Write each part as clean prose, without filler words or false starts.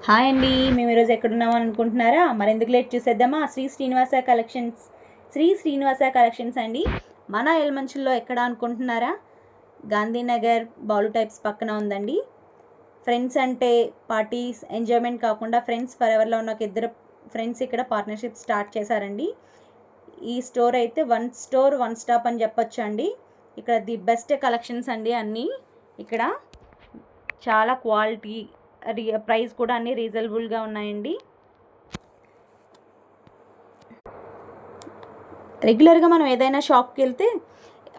Hi అండి. మేము ఈరోజు ఎక్కడున్నామని అనుకుంటున్నారా? మరెందుకు లేట్ చూసేద్దామా? శ్రీ శ్రీనివాస కలెక్షన్స్ అండి. మన ఎల్మంచిలో ఎక్కడ అనుకుంటున్నారా? గాంధీనగర్ బాలు టైప్స్ పక్కన ఉందండి. ఫ్రెండ్స్ అంటే పార్టీస్ ఎంజాయ్మెంట్ కాకుండా ఫ్రెండ్స్ ఫర్ ఎవర్లో ఉన్న ఒక ఇద్దరు ఫ్రెండ్స్ ఇక్కడ పార్ట్నర్షిప్ స్టార్ట్ చేశారండి. ఈ స్టోర్ అయితే వన్ స్టోర్ వన్ స్టాప్ అని చెప్పొచ్చు అండి. ఇక్కడ ది బెస్ట్ కలెక్షన్స్ అండి. అన్నీ ఇక్కడ చాలా క్వాలిటీ ప్రైస్ కూడా అన్నీ రీజనబుల్గా ఉన్నాయండి. రెగ్యులర్గా మనం ఏదైనా షాప్కి వెళ్తే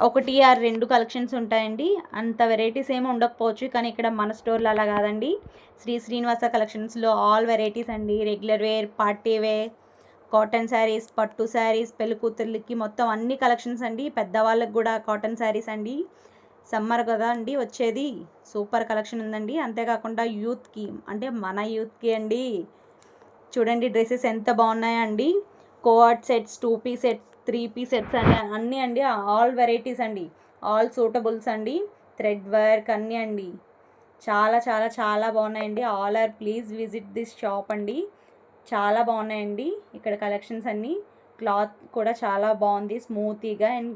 ఒకటి ఆర్ రెండు కలెక్షన్స్ ఉంటాయండి. అంత వెరైటీస్ ఏమి ఉండకపోవచ్చు, కానీ ఇక్కడ మన స్టోర్లో అలా కాదండి. శ్రీ శ్రీనివాస కలెక్షన్స్లో ఆల్ వెరైటీస్ అండి. Regular wear, party wear, cotton saris, పట్టు శారీస్, పెళ్లి కూతుర్లకి మొత్తం అన్ని కలెక్షన్స్ అండి. పెద్దవాళ్ళకి కూడా కాటన్ శారీస్ అండి. సమ్మర్ కదా అండి వచ్చేది, సూపర్ కలెక్షన్ ఉందండి. అంతేకాకుండా యూత్కి అంటే మన యూత్కి అండి, చూడండి డ్రెస్సెస్ ఎంత బాగున్నాయో అండి. Coord sets, 2 piece sets, 3 piece sets అండి, అన్నీ అండి. ఆల్ వెరైటీస్ అండి, ఆల్ సూటబుల్స్ అండి. థ్రెడ్ వర్క్ అన్నీ అండి. చాలా చాలా చాలా బాగున్నాయండి. All are please visit this shop అండి. చాలా బాగున్నాయండి ఇక్కడ కలెక్షన్స్ అన్నీ. క్లాత్ కూడా చాలా బాగుంది, స్మూతీగా అండ్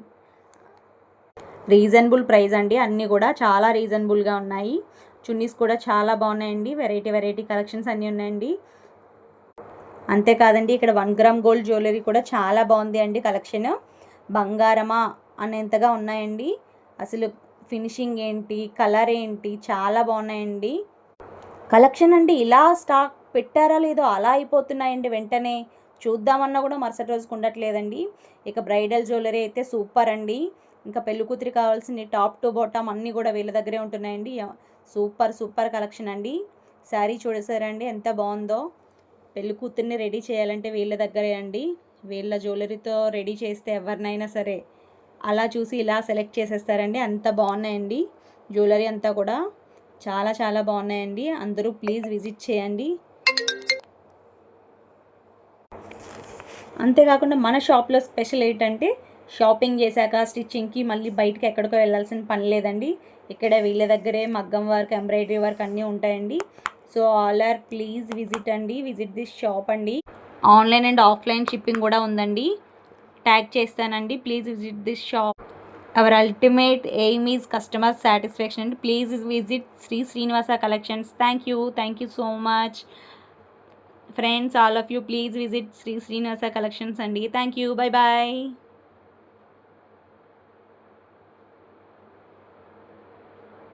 రీజనబుల్ ప్రైస్ అండి. అన్నీ కూడా చాలా రీజనబుల్గా ఉన్నాయి. చున్నీస్ కూడా చాలా బాగున్నాయండి. వెరైటీ కలెక్షన్స్ అన్నీ ఉన్నాయండి. అంతేకాదండి ఇక్కడ 1 గ్రామ్ గోల్డ్ జ్యువెలరీ కూడా చాలా బాగుంది అండి. కలెక్షన్ బంగారమా అనేంతగా ఉన్నాయండి. అసలు ఫినిషింగ్ ఏంటి, కలర్ ఏంటి, చాలా బాగున్నాయండి. కలెక్షన్ అండి ఇలా స్టాక్ పెట్టారా లేదో అలా అయిపోతున్నాయండి. వెంటనే చూద్దామన్నా కూడా మరుసటి రోజుకు ఉండట్లేదండి. ఇక బ్రైడల్ జ్యువెలరీ అయితే సూపర్ అండి. ఇంకా పెళ్లి కూతురికి కావాల్సిన టాప్ టు బాటమ్ అన్నీ కూడా వీళ్ళ దగ్గరే ఉంటున్నాయండి. సూపర్ కలెక్షన్ అండి. శారీ చూడసారండి ఎంత బాగుందో. పెళ్లి కూతుర్ని రెడీ చేయాలంటే వీళ్ళ దగ్గరే అండి. వీళ్ళ జ్యువెలరీతో రెడీ చేస్తే ఎవరినైనా సరే అలా చూసి ఇలా సెలెక్ట్ చేసేస్తారండి. అంత బాగున్నాయండి. జ్యువెలరీ అంతా కూడా చాలా చాలా బాగున్నాయండి. అందరూ ప్లీజ్ విజిట్ చేయండి. అంతేకాకుండా మన షాప్లో స్పెషల్ ఏంటంటే షాపింగ్ చేశాక స్టిచ్చింగ్కి మళ్ళీ బయటకి ఎక్కడికో వెళ్ళాల్సిన పని లేదండి. ఇక్కడ వీళ్ళ దగ్గరే మగ్గం వర్క్, ఎంబ్రాయిడరీ వర్క్ అన్నీ ఉంటాయండి. So all are please visit this shop అండి. ఆన్లైన్ అండ్ ఆఫ్లైన్ షిప్పింగ్ కూడా ఉందండి. ట్యాగ్ చేస్తానండి. Please visit this shop. Our ultimate aim is customer satisfaction అండి. Please visit Shri Srinivasa collections. Thank you so much friends. All of you please visit Shri Srinivasa collections అండి. Thank you. Bye bye.